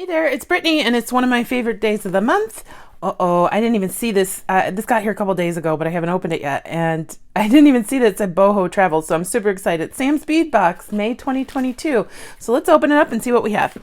Hey there, it's Brittany, and it's one of my favorite days of the month. Uh-oh, I didn't even see this. This got here a couple days ago, but I haven't opened it yet. And I didn't even see that it said Boho Travel, so I'm super excited. Sam's Bead Box, May 2022. So let's open it up and see what we have.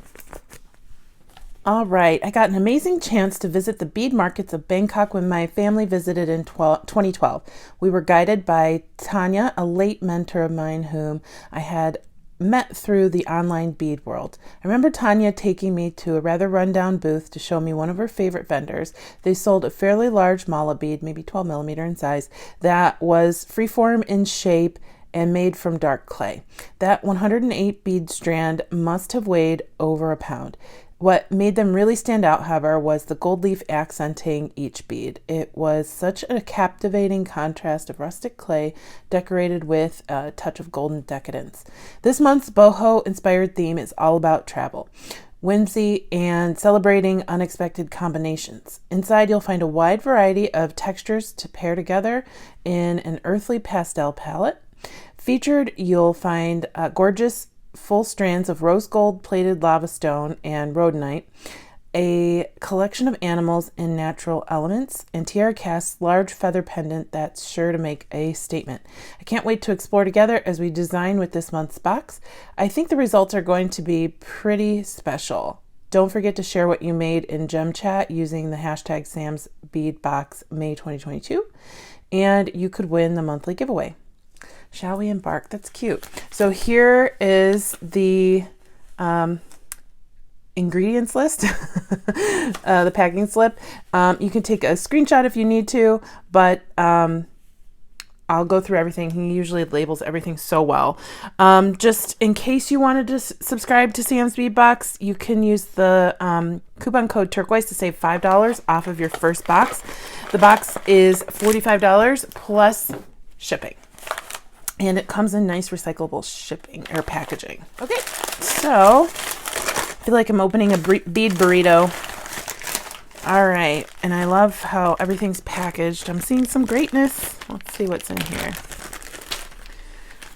All right, I got an amazing chance to visit the bead markets of Bangkok when my family visited in 2012. We were guided by Tanya, a late mentor of mine whom I had met through the online bead world. I remember Tanya taking me to a rather rundown booth to show me one of her favorite vendors. They sold a fairly large mala bead, maybe 12 millimeter in size, that was freeform in shape and made from dark clay. That 108 bead strand must have weighed over a pound. What made them really stand out, however, was the gold leaf accenting each bead. It was such a captivating contrast of rustic clay decorated with a touch of golden decadence. This month's boho-inspired theme is all about travel, whimsy, and celebrating unexpected combinations. Inside, you'll find a wide variety of textures to pair together in an earthly pastel palette. Featured, you'll find gorgeous full strands of rose gold plated lava stone and rhodonite, a collection of animals in natural elements, and Tiara Cast's large feather pendant that's sure to make a statement. I can't wait to explore together as we design with this month's box. I think the results are going to be pretty special. Don't forget to share what you made in Gem Chat using the hashtag Sam's Bead Box May 2022, and you could win the monthly giveaway. Shall we embark? That's cute. So here is the ingredients list, the packing slip. You can take a screenshot if you need to, but I'll go through everything. He usually labels everything so well. Just in case you wanted to subscribe to Sam's Bead Box, you can use the coupon code Turquoise to save $5 off of your first box. The box is $45 plus shipping. And it comes in nice recyclable shipping or packaging. Okay, so I feel like I'm opening a bead burrito. All right, and I love how everything's packaged. I'm seeing some greatness. Let's see what's in here.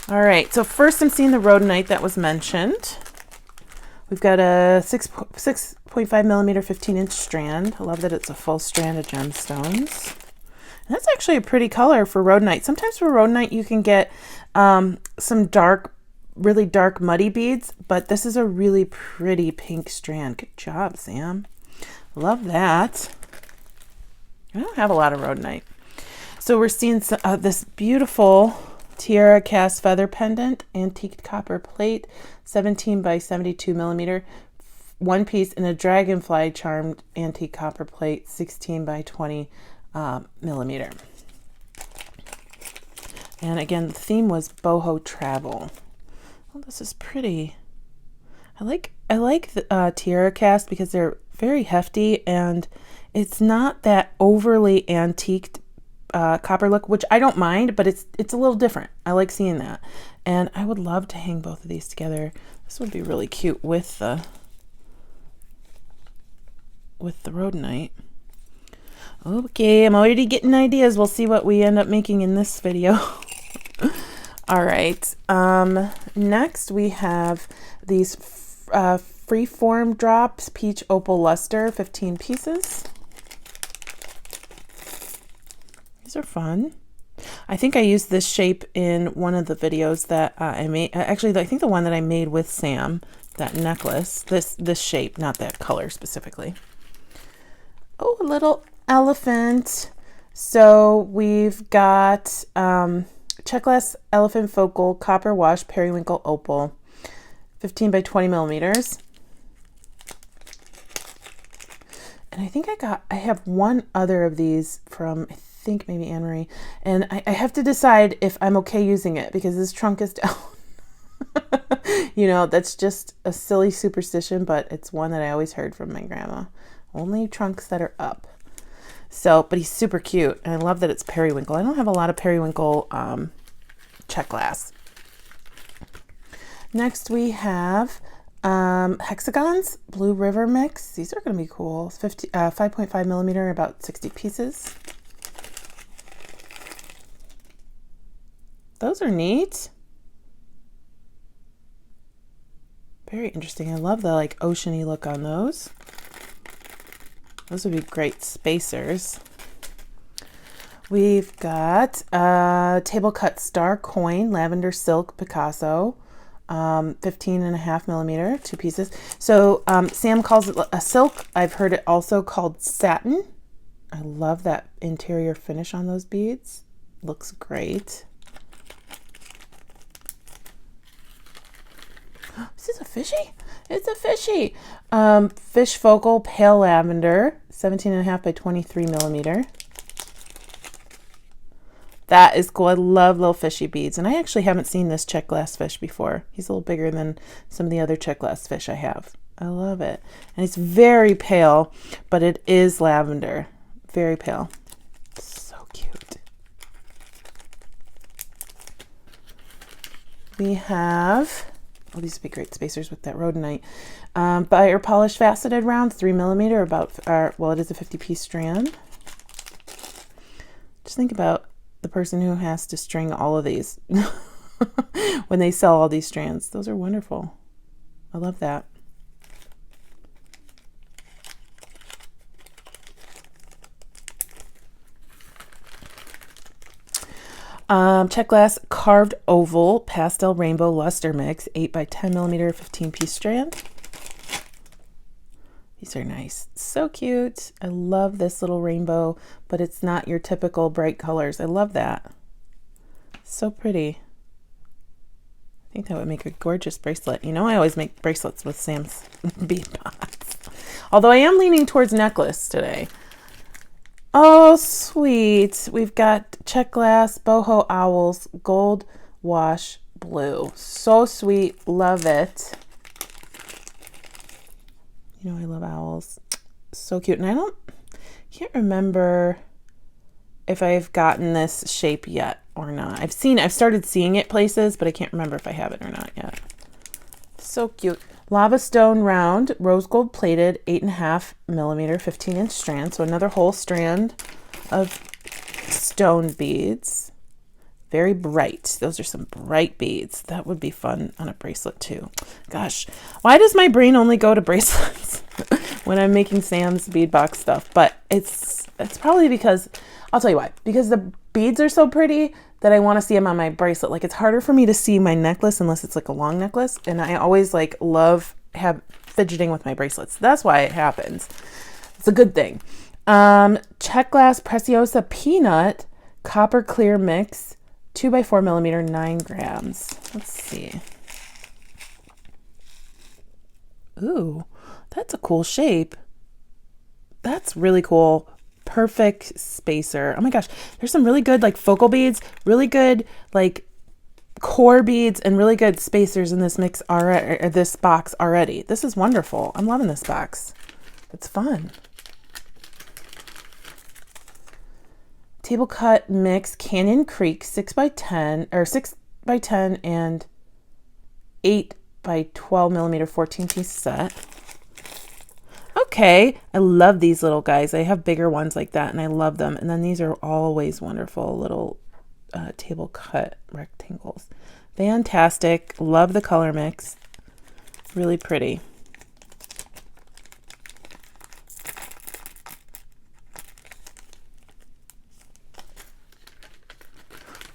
All right, so first I'm seeing the rhodonite that was mentioned. We've got a 6.5 millimeter 15-inch strand. I love that it's a full strand of gemstones. And that's actually a pretty color for rhodonite. Sometimes for rhodonite you can get some dark, really dark muddy beads, but this is a really pretty pink strand. Good job, Sam. Love that. I don't have a lot of rhodonite. So we're seeing this beautiful Tiara Cast feather pendant, antique copper plate, 17 by 72 millimeter, one piece, in a dragonfly charmed antique copper plate, 16 by 20 millimeter. And again, the theme was boho travel. Oh, this is pretty. I like the Tiara Cast because they're very hefty and it's not that overly antiqued copper look, which I don't mind, but it's a little different. I like seeing that, and I would love to hang both of these together. This would be really cute with the rhodonite. Okay, I'm already getting ideas. We'll see what we end up making in this video. All right. Next we have these freeform drops, peach opal luster, 15 pieces. These are fun. I think I used this shape in one of the videos that I made. Actually, I think the one that I made with Sam, that necklace, this shape, not that color specifically. Oh, a little elephant. So we've got checklist elephant focal copper wash periwinkle opal, 15 by 20 millimeters. And I think I have one other of these from, I think maybe Anne Marie, and I have to decide if I'm okay using it because this trunk is down. You know, that's just a silly superstition, but it's one that I always heard from my grandma. Only trunks that are up. So, but he's super cute, and I love that it's periwinkle. I don't have a lot of periwinkle check glass. Next we have Hexagons Blue River Mix. These are going to be cool. 5.5 millimeter, about 60 pieces. Those are neat. Very interesting. I love the like oceany look on those. Those would be great spacers. We've got table cut star coin, lavender silk Picasso, 15.5 millimeter, 2 pieces. So Sam calls it a silk. I've heard it also called satin. I love that interior finish on those beads. Looks great. Is this a fishy? It's a fishy. Fish focal pale lavender, 17.5 by 23 millimeter. That is cool. I love little fishy beads. And I actually haven't seen this check glass fish before. He's a little bigger than some of the other check glass fish I have. I love it. And it's very pale, but it is lavender. Very pale. So cute. We have, oh, these would be great spacers with that rhodonite. Buyer polished faceted round, 3 millimeter, about, well, it is a 50-piece strand. Just think about the person who has to string all of these when they sell all these strands. Those are wonderful. I love that. Check glass carved oval pastel rainbow luster mix, 8 by 10 millimeter, 15-piece strand. These are nice. So cute. I love this little rainbow, but it's not your typical bright colors. I love that. So pretty. I think that would make a gorgeous bracelet. You know, I always make bracelets with Sam's bead box. Although I am leaning towards necklace today. Oh, sweet. We've got check glass boho owls, gold wash blue. So sweet. Love it. You know, I love owls. So cute. And I can't remember if I've gotten this shape yet or not. I've started seeing it places, but I can't remember if I have it or not yet. So cute. Lava stone round, rose gold plated, 8.5 millimeter, 15-inch strand. So another whole strand of stone beads. Very bright. Those are some bright beads. That would be fun on a bracelet too. Gosh, why does my brain only go to bracelets when I'm making Sam's bead box stuff? But it's probably because, I'll tell you why. Because the beads are so pretty that I want to see them on my bracelet. Like, it's harder for me to see my necklace unless it's like a long necklace. And I always like love fidgeting with my bracelets. That's why it happens. It's a good thing. Check glass Preciosa peanut copper clear mix, 2 by 4 millimeter, 9 grams. Let's see. Ooh, that's a cool shape. That's really cool. Perfect spacer. Oh my gosh, there's some really good like focal beads, really good like core beads, and really good spacers in this mix already, or this box already. This is wonderful. I'm loving this box. It's fun. Table cut mix Canyon Creek 6 by 10 or 6 by 10 and 8 by 12 millimeter 14-piece set. Okay, I love these little guys. I have bigger ones like that and I love them. And then these are always wonderful little table cut rectangles. Fantastic. Love the color mix. Really pretty.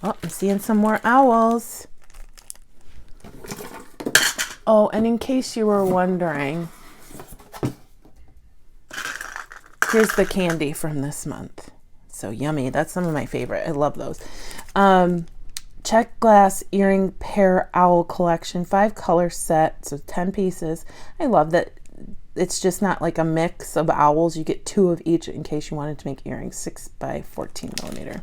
Oh, I'm seeing some more owls. Oh, and in case you were wondering, here's the candy from this month. So yummy. That's some of my favorite. I love those. Check glass earring pair owl collection, 5 color set, so 10 pieces. I love that it's just not like a mix of owls. You get 2 of each in case you wanted to make earrings, 6 by 14 millimeter.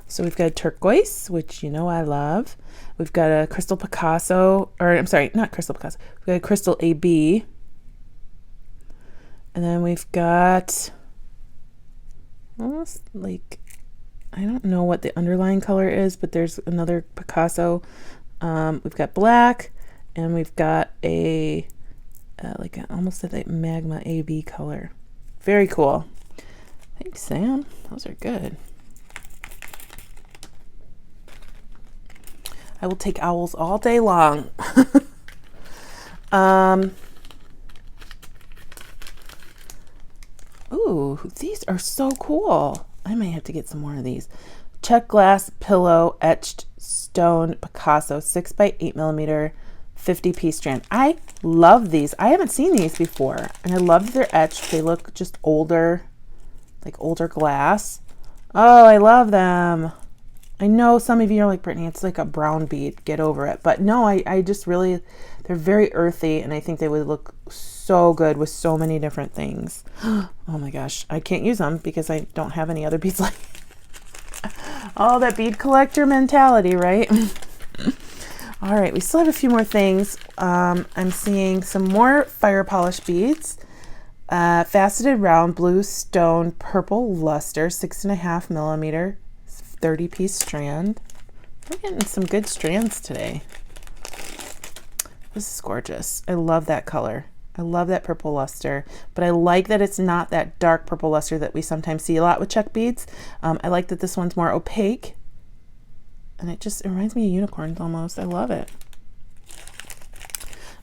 So we've got a turquoise, which you know I love. We've got a crystal Picasso, or I'm sorry, not crystal Picasso. We've got a crystal AB. And then we've got almost like, I don't know what the underlying color is, but there's another Picasso. We've got black, and we've got a like almost a like magma AB color. Very cool. Thanks, Sam. Those are good. I will take owls all day long. Ooh, these are so cool. I might have to get some more of these. Check glass pillow etched stone Picasso 6x8mm 50-piece strand. I love these. I haven't seen these before, and I love that they're etched. They look just older, like older glass. Oh, I love them. I know some of you are like, Brittany, it's like a brown bead. Get over it. But no, I just really, they're very earthy, and I think they would look so good with so many different things. Oh my gosh, I can't use them because I don't have any other beads like oh, that bead collector mentality, right? All right, we still have a few more things. I'm seeing some more fire polish beads. Faceted round blue stone purple luster 6.5mm 30-piece strand. We're getting some good strands today. This is gorgeous. I love that color. I love that purple luster, but I like that it's not that dark purple luster that we sometimes see a lot with check beads. I like that this one's more opaque, and it reminds me of unicorns almost. I love it.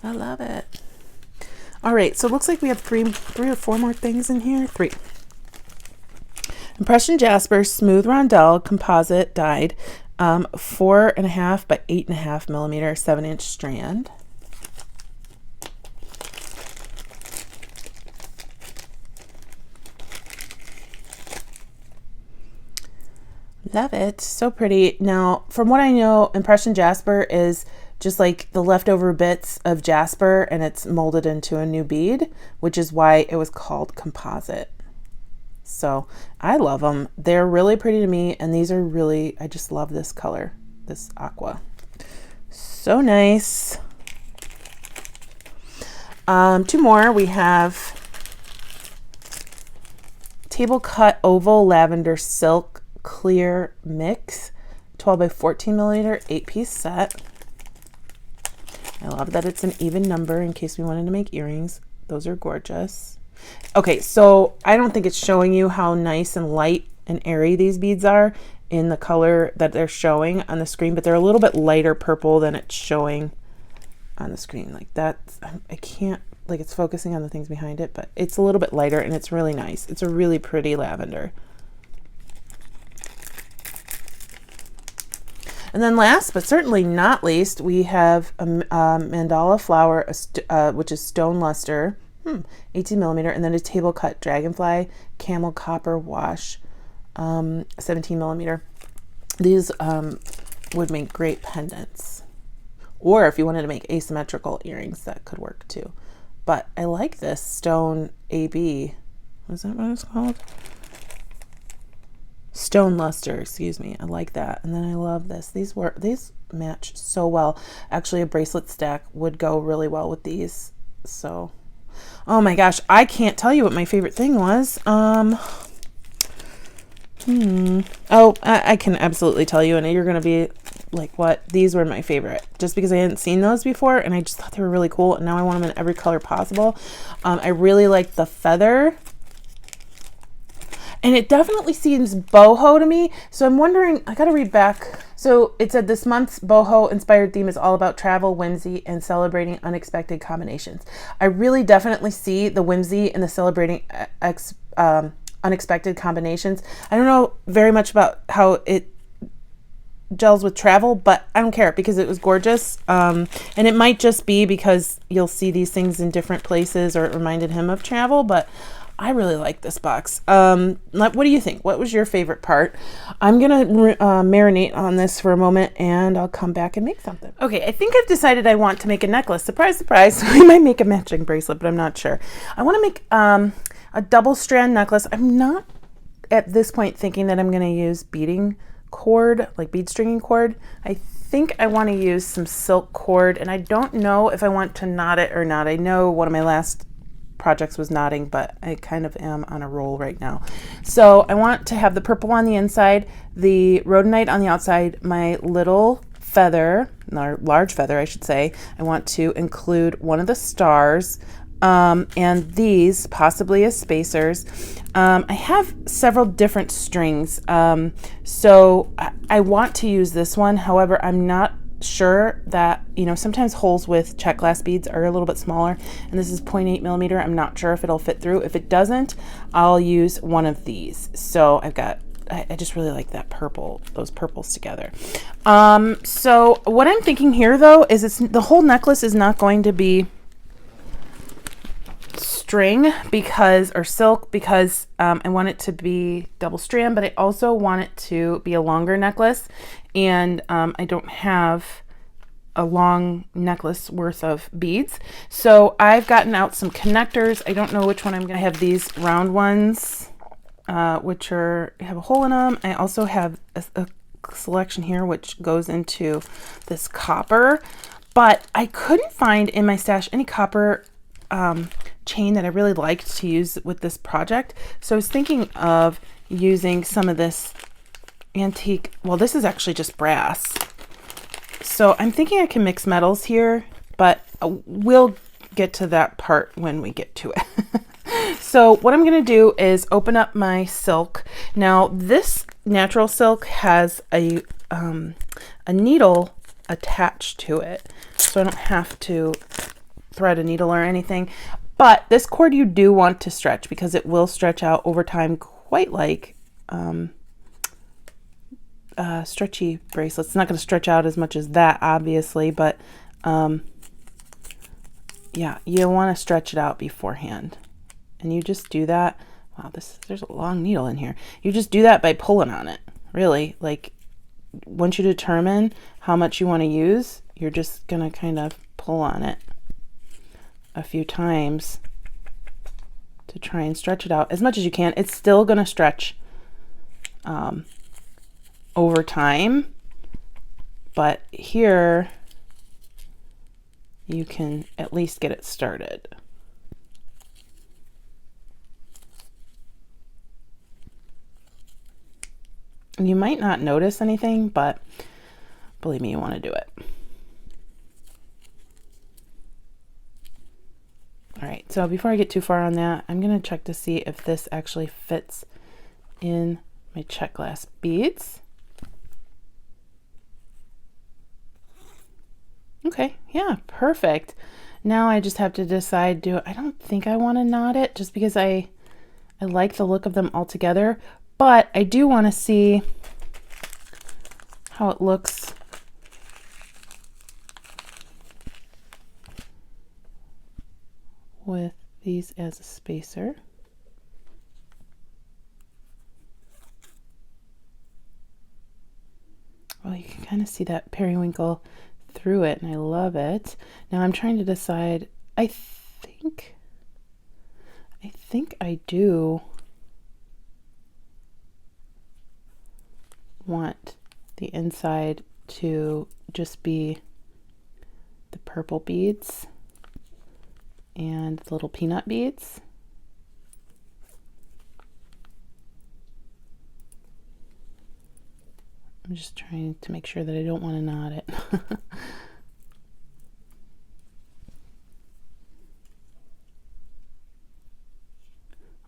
I love it. All right, so it looks like we have three or four more things in here. 3. Impression Jasper Smooth Rondelle Composite Dyed 4.5 by 8.5mm 7-inch strand. Love it. So pretty. Now, from what I know, Impression Jasper is just like the leftover bits of jasper, and it's molded into a new bead, which is why it was called composite. So I love them. They're really pretty to me, and these are really, I just love this color, this aqua. So nice. 2 more. We have Table Cut Oval Lavender Silk Clear Mix 12x14mm 8-piece set. I love that it's an even number in case we wanted to make earrings. Those are gorgeous. Okay, so I don't think it's showing you how nice and light and airy these beads are in the color that they're showing on the screen, but they're a little bit lighter purple than it's showing on the screen. Like that's, I can't, like it's focusing on the things behind it, but it's a little bit lighter and it's really nice. It's a really pretty lavender. And then last, but certainly not least, we have a mandala flower, which is stone luster, 18mm, and then a table cut dragonfly camel copper wash, 17mm. These would make great pendants, or if you wanted to make asymmetrical earrings, that could work too. But I like this stone AB. Is that what it's called? Stone luster, excuse me. I like that. And then I love this. These match so well. Actually, a bracelet stack would go really well with these. So, oh my gosh, I can't tell you what my favorite thing was. Oh, I can absolutely tell you, and you're gonna be like, what? These were my favorite, just because I hadn't seen those before, and I just thought they were really cool, and now I want them in every color possible. I really like the feather. And it definitely seems boho to me. So I'm wondering, I got to read back. So it said this month's boho inspired theme is all about travel, whimsy, and celebrating unexpected combinations. I really definitely see the whimsy and the celebrating unexpected combinations. I don't know very much about how it gels with travel, but I don't care because it was gorgeous. And it might just be because you'll see these things in different places or it reminded him of travel, but I really like this box. What do you think? What was your favorite part? I'm gonna marinate on this for a moment and I'll come back and make something. Okay, I think I've decided I want to make a necklace. Surprise, surprise. We might make a matching bracelet, but I'm not sure. I want to make a double strand necklace. I'm not at this point thinking that I'm gonna use beading cord, like bead stringing cord. I think I want to use some silk cord, and I don't know if I want to knot it or not. I know one of my last projects was knotting, but I kind of am on a roll right now. So I want to have the purple on the inside, the rhodonite on the outside, my little feather, large feather I should say. I want to include one of the stars, and these possibly as spacers. I have several different strings, so I want to use this one. However, I'm not sure that, you know, sometimes holes with check glass beads are a little bit smaller, and this is 0.8 millimeter. I'm not sure if it'll fit through. If it doesn't, I'll use one of these. So I just really like that purple, those purples together. So what I'm thinking here though is the whole necklace is not going to be string or silk because I want it to be double strand, but I also want it to be a longer necklace, and I don't have a long necklace worth of beads. So I've gotten out some connectors. I don't know which one I'm going to have. These round ones, which have a hole in them. I also have a selection here which goes into this copper, but I couldn't find in my stash any copper chain that I really liked to use with this project. So I was thinking of using some of this antique, well, this is actually just brass. So I'm thinking I can mix metals here, but we'll get to that part when we get to it. So what I'm going to do is open up my silk. Now this natural silk has a needle attached to it, so I don't have to thread a needle or anything. But this cord you do want to stretch because it will stretch out over time, quite like stretchy bracelets. It's not going to stretch out as much as that, obviously, but yeah, you want to stretch it out beforehand. And you just do that. Wow, there's a long needle in here. You just do that by pulling on it, really. Like, once you determine how much you want to use, you're just going to kind of pull on it a few times to try and stretch it out as much as you can. It's still going to stretch over time, but here you can at least get it started. And you might not notice anything, but believe me, you want to do it. All right, so before I get too far on that, I'm going to check to see if this actually fits in my check glass beads. Okay, yeah, perfect. Now I just have to decide, I don't think I want to knot it just because I like the look of them all together, but I do want to see how it looks with these as a spacer. Well, you can kind of see that periwinkle through it, and I love it. Now I'm trying to decide, I think I do want the inside to just be the purple beads and the little peanut beads. I'm just trying to make sure that I don't want to knot it.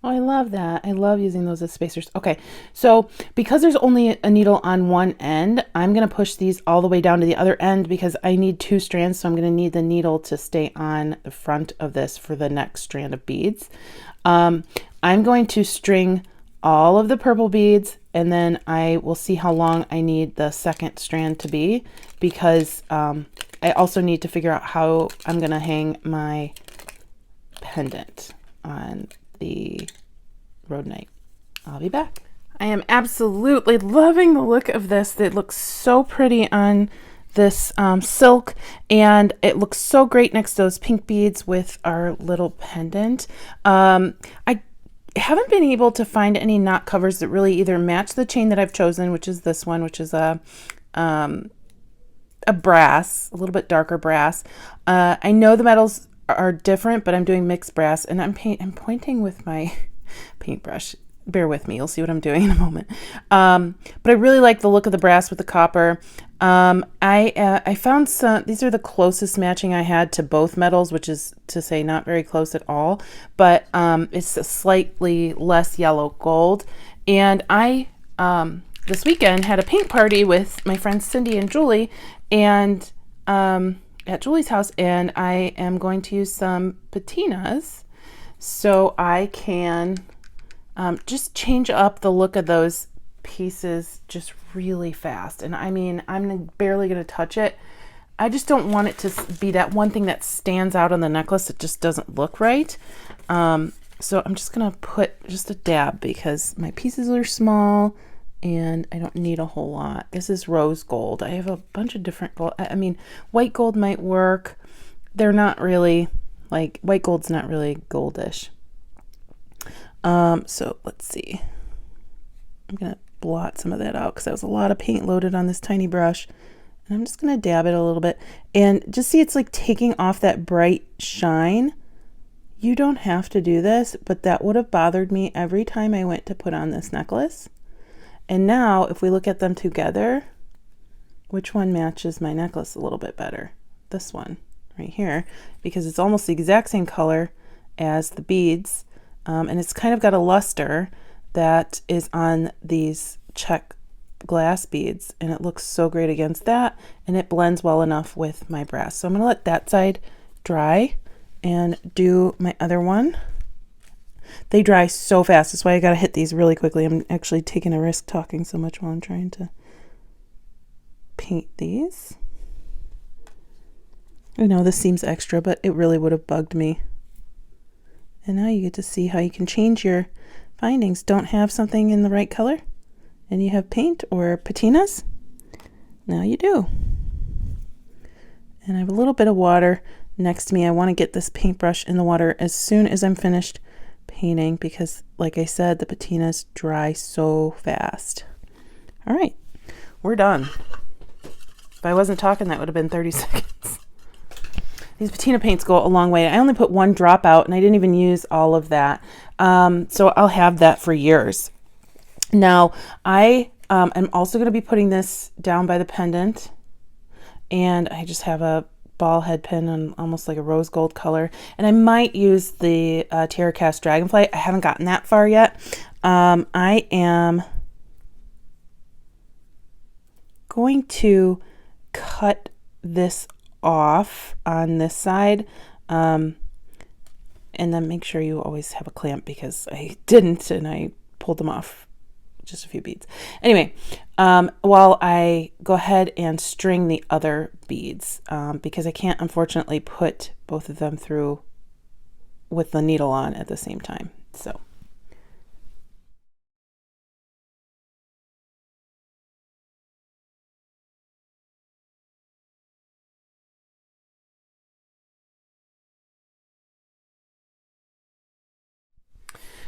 Oh, I love that. I love using those as spacers. Okay, so because there's only a needle on one end, I'm going to push these all the way down to the other end because I need 2 strands, so I'm going to need the needle to stay on the front of this for the next strand of beads. I'm going to string all of the purple beads, and then I will see how long I need the second strand to be, because I also need to figure out how I'm going to hang my pendant on the rhodonite. I'll be back. I am absolutely loving the look of this. It looks so pretty on this silk, and it looks so great next to those pink beads with our little pendant. I haven't been able to find any knot covers that really either match the chain that I've chosen, which is this one, which is a brass, a little bit darker brass. I know the metals are different, but I'm doing mixed brass, and I'm pointing with my paintbrush. Bear with me, you'll see what I'm doing in a moment. But I really like the look of the brass with the copper. I found these are the closest matching I had to both metals, which is to say not very close at all, but it's a slightly less yellow gold. And I this weekend had a paint party with my friends Cindy and Julie, and at Julie's house, and I am going to use some patinas so I can just change up the look of those pieces just really fast. And I mean, I'm barely going to touch it. I just don't want it to be that one thing that stands out on the necklace. It just doesn't look right. So I'm just going to put just a dab because my pieces are small and I don't need a whole lot. This is rose gold. I have a bunch of different gold. I mean, white gold might work. They're not really, like, white gold's not really goldish. So let's see. I'm going to blot some of that out because that was a lot of paint loaded on this tiny brush. And I'm just going to dab it a little bit. And just see it's like taking off that bright shine. You don't have to do this, but that would have bothered me every time I went to put on this necklace. And now if we look at them together, which one matches my necklace a little bit better? This one right here, because it's almost the exact same color as the beads. And it's kind of got a luster that is on these check glass beads, and it looks so great against that, and it blends well enough with my brass. So I'm going to let that side dry and do my other one. They dry so fast. That's why I got to hit these really quickly. I'm actually taking a risk talking so much while I'm trying to paint these. I know this seems extra, but it really would have bugged me. And now you get to see how you can change your findings. Don't have something in the right color and you have paint or patinas. Now you do. And I have a little bit of water next to me. I want to get this paintbrush in the water as soon as I'm finished painting because, like I said, the patinas dry so fast. All right, we're done. If I wasn't talking, that would have been 30 seconds. These patina paints go a long way. I only put one drop out and I didn't even use all of that. So I'll have that for years. Now, I am also going to be putting this down by the pendant, and I just have a ball head pin on almost like a rose gold color, and I might use the Terra Cast Dragonfly. I haven't gotten that far yet. I am going to cut this off on this side, and then make sure you always have a clamp because I didn't, and I pulled them off just a few beads. Anyway, while I go ahead and string the other beads, because I can't unfortunately put both of them through with the needle on at the same time. So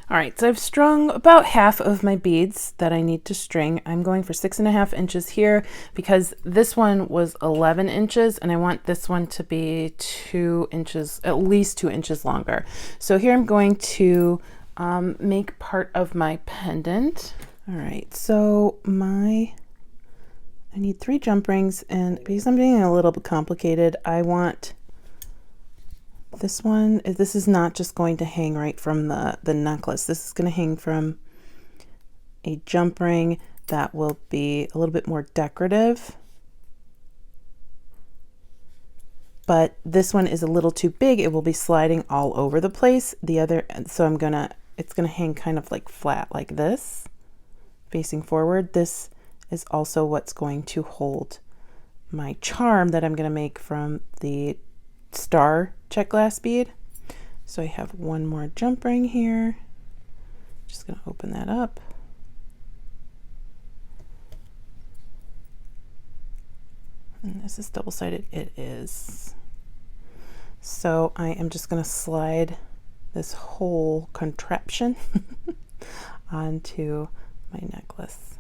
all right, so I've strung about half of my beads that I need to string. I'm going for 6.5 inches here because this one was 11 inches and I want this one to be 2 inches, at least 2 inches longer. So here I'm going to make part of my pendant. All right, so I need 3 jump rings, and because I'm being a little bit complicated, I want this one. This is not just going to hang right from the necklace. This is going to hang from a jump ring that will be a little bit more decorative. But this one is a little too big. It will be sliding all over the place. So it's gonna hang kind of like flat like this, facing forward. This is also what's going to hold my charm that I'm gonna make from the star check glass bead. So I have one more jump ring here. Just gonna open that up. And this is double-sided. It is. So I am just gonna slide this whole contraption onto my necklace.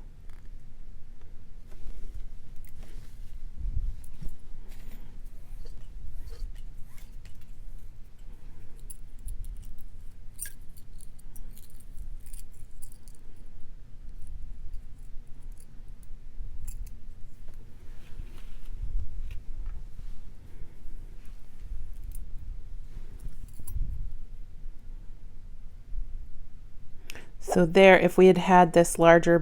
So there, if we had had this larger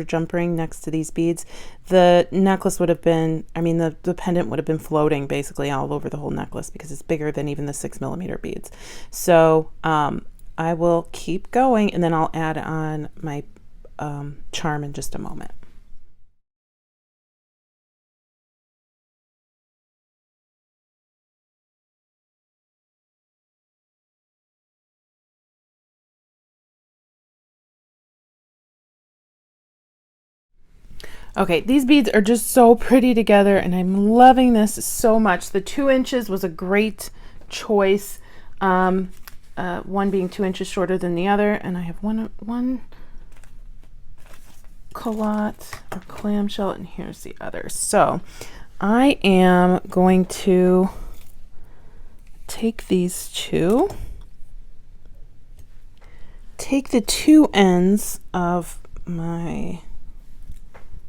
jump ring next to these beads, the necklace would have been, I mean, the pendant would have been floating basically all over the whole necklace because it's bigger than even the 6mm beads. So I will keep going, and then I'll add on my charm in just a moment. Okay, these beads are just so pretty together, and I'm loving this so much. The 2 inches was a great choice. One being 2 inches shorter than the other, and I have one culotte or clamshell, and here's the other. So I am going to take these two, take the 2 ends of my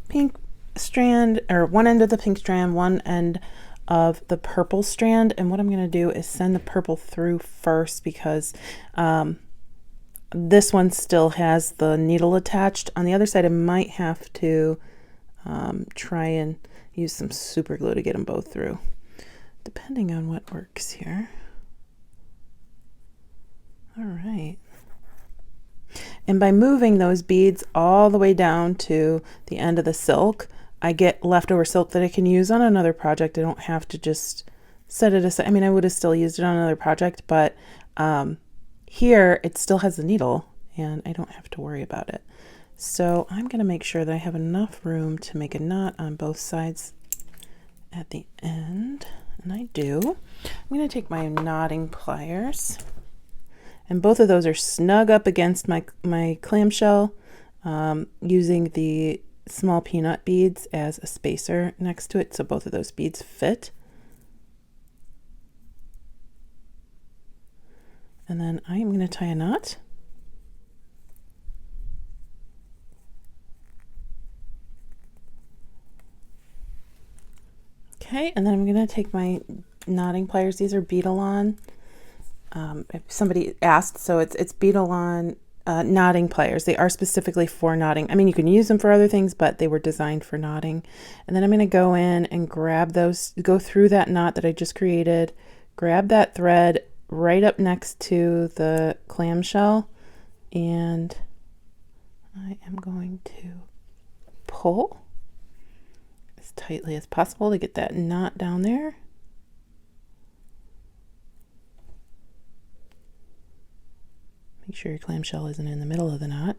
pink strand, or one end of the pink strand, one end of the purple strand, and what I'm going to do is send the purple through first because this one still has the needle attached. On the other side, I might have to try and use some super glue to get them both through, depending on what works here. All right. And by moving those beads all the way down to the end of the silk, I get leftover silk that I can use on another project. I don't have to just set it aside. I mean, I would have still used it on another project, but here it still has the needle and I don't have to worry about it. So I'm going to make sure that I have enough room to make a knot on both sides at the end. And I do. I'm going to take my knotting pliers. And both of those are snug up against my clamshell, using the small peanut beads as a spacer next to it, so both of those beads fit. And then I am going to tie a knot. Okay, and then I'm going to take my knotting pliers. These are Bead-A-Lon. If somebody asked, so it's Bead-A-Lon knotting pliers. They are specifically for knotting. I mean, you can use them for other things, but they were designed for knotting. And then I'm going to go in and grab those, go through that knot that I just created, grab that thread right up next to the clamshell, and I am going to pull as tightly as possible to get that knot down there. Make sure your clamshell isn't in the middle of the knot.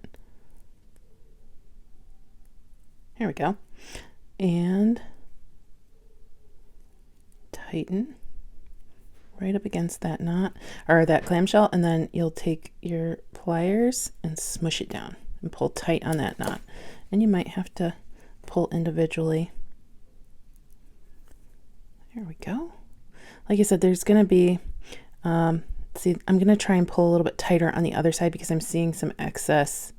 There we go. And tighten right up against that knot, or that clamshell, and then you'll take your pliers and smush it down and pull tight on that knot. And you might have to pull individually. There we go. Like I said, there's going to be see, I'm going to try and pull a little bit tighter on the other side because I'm seeing some excess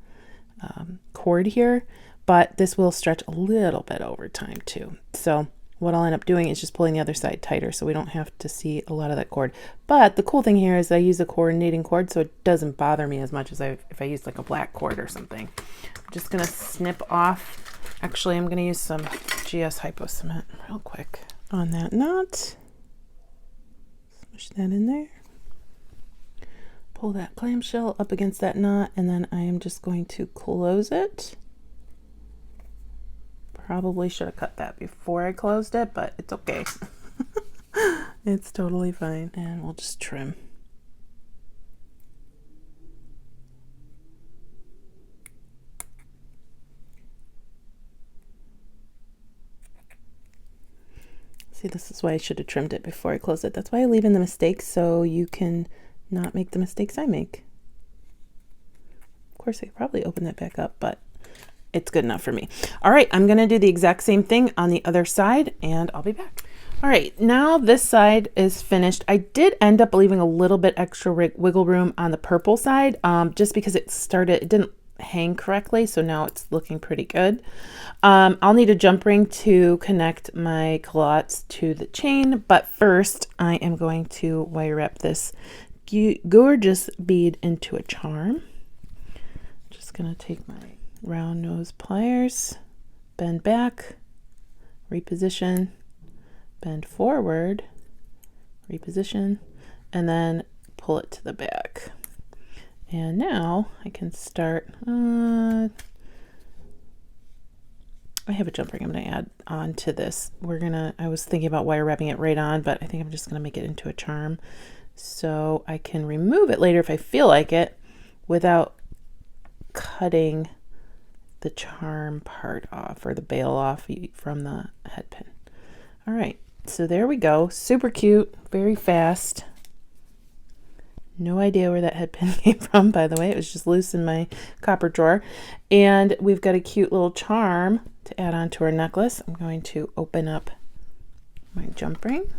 cord here, but this will stretch a little bit over time too. So what I'll end up doing is just pulling the other side tighter so we don't have to see a lot of that cord. But the cool thing here is I use a coordinating cord, so it doesn't bother me as much as if I use like a black cord or something. I'm just going to snip off. Actually, I'm going to use some GS Hypo Cement real quick on that knot. Smush that in there. Pull that clamshell up against that knot, and then I am just going to close it. Probably should have cut that before I closed it, but it's okay. It's totally fine. And we'll just trim. See, this is why I should have trimmed it before I closed it. That's why I leave in the mistakes, so you can not make the mistakes I make. Of course, I could probably open that back up, but it's good enough for me. All right, I'm gonna do the exact same thing on the other side, and I'll be back. All right, now this side is finished. I did end up leaving a little bit extra wiggle room on the purple side, just because it didn't hang correctly, so now it's looking pretty good. I'll need a jump ring to connect my culottes to the chain, but first I am going to wire wrap this gorgeous bead into a charm. just going to take my round nose pliers, bend back, reposition, bend forward, reposition, and then pull it to the back. And now I can start, I have a jump ring I'm going to add on to this. I was thinking about wire wrapping it right on, but I think I'm just going to make it into a charm so I can remove it later if I feel like it without cutting the charm part off or the bail off from the head pin. All right, so there we go. Super cute, very fast. No idea where that head pin came from, by the way. It was just loose in my copper drawer. And we've got a cute little charm to add on to our necklace. I'm going to open up my jump ring.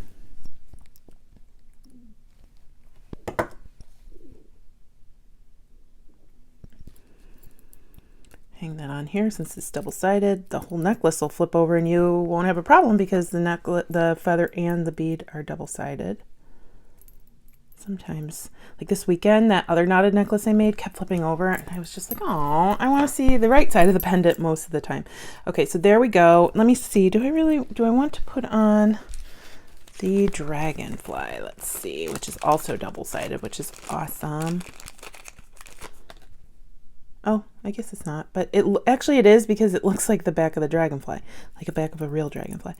Hang that on here since it's double-sided. The whole necklace will flip over and you won't have a problem because the feather and the bead are double-sided. Sometimes, like this weekend, that other knotted necklace I made kept flipping over and I was just like, oh, I want to see the right side of the pendant most of the time. Okay, so there we go. Let me see. Do I want to put on the dragonfly? Let's see, which is also double-sided, which is awesome. Oh, I guess it's not, but actually it is because it looks like the back of the dragonfly, like a back of a real dragonfly.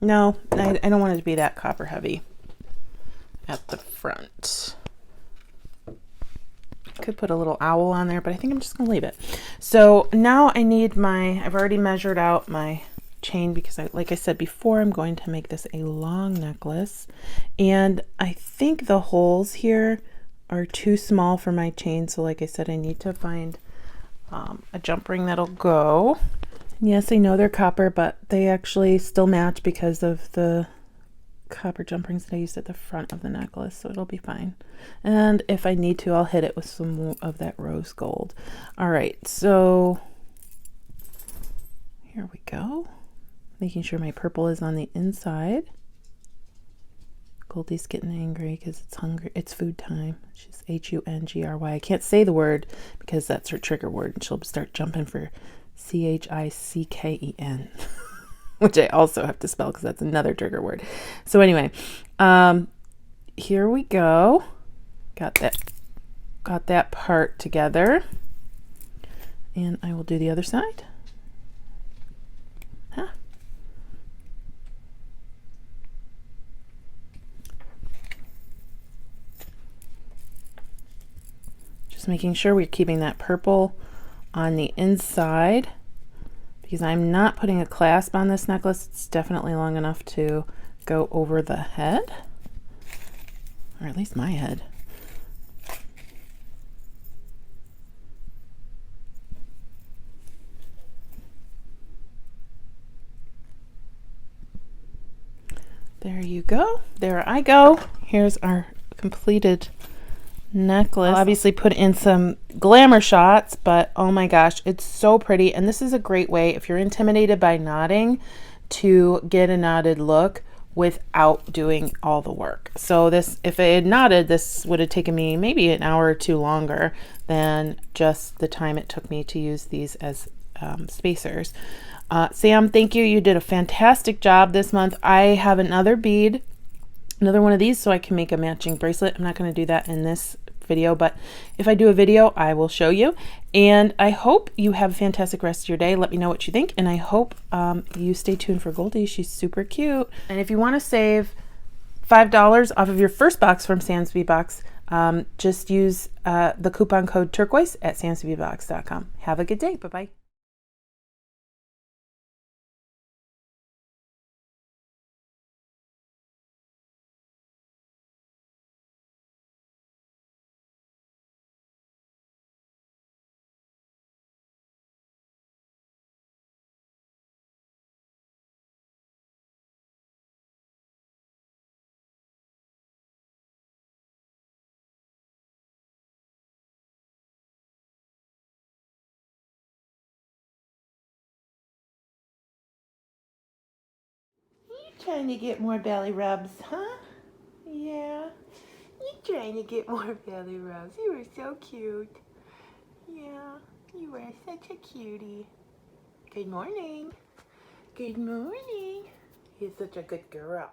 No, I don't want it to be that copper heavy at the front. Could put a little owl on there, but I think I'm just gonna leave it. So now I need I've already measured out my chain because like I said before, I'm going to make this a long necklace. And I think the holes here are too small for my chain. So like I said, I need to find a jump ring that'll go. Yes, I know they're copper, but they actually still match because of the copper jump rings that I used at the front of the necklace, so it'll be fine. And if I need to, I'll hit it with some more of that rose gold. All right, so here we go. Making sure my purple is on the inside. Goldie's getting angry because it's hungry. It's food time. She's H-U-N-G-R-Y. I can't say the word because that's her trigger word, and she'll start jumping for C-H-I-C-K-E-N, which I also have to spell because that's another trigger word. So anyway, here we go. Got that part together, and I will do the other side. Just making sure we're keeping that purple on the inside because I'm not putting a clasp on this necklace. It's definitely long enough to go over the head, or at least my head. There you go. There I go. Here's our completed necklace. I'll obviously put in some glamour shots, but oh my gosh, it's so pretty. And this is a great way if you're intimidated by knotting to get a knotted look without doing all the work. So this, if it had knotted, this would have taken me maybe an hour or two longer than just the time it took me to use these as spacers. Sam, thank you. You did a fantastic job this month. I have another one of these so I can make a matching bracelet. I'm not going to do that in this video, but if I do a video, I will show you. And I hope you have a fantastic rest of your day. Let me know what you think, and I hope you stay tuned for Goldie. She's super cute. And if you want to save $5 off of your first box from Sam's Bead Box, just use the coupon code Turquoise at samsbeadbox.com. Have a good day. Bye-bye. Trying to get more belly rubs, huh? Yeah. You're trying to get more belly rubs. You were so cute. Yeah, you were such a cutie. Good morning. Good morning. You're such a good girl.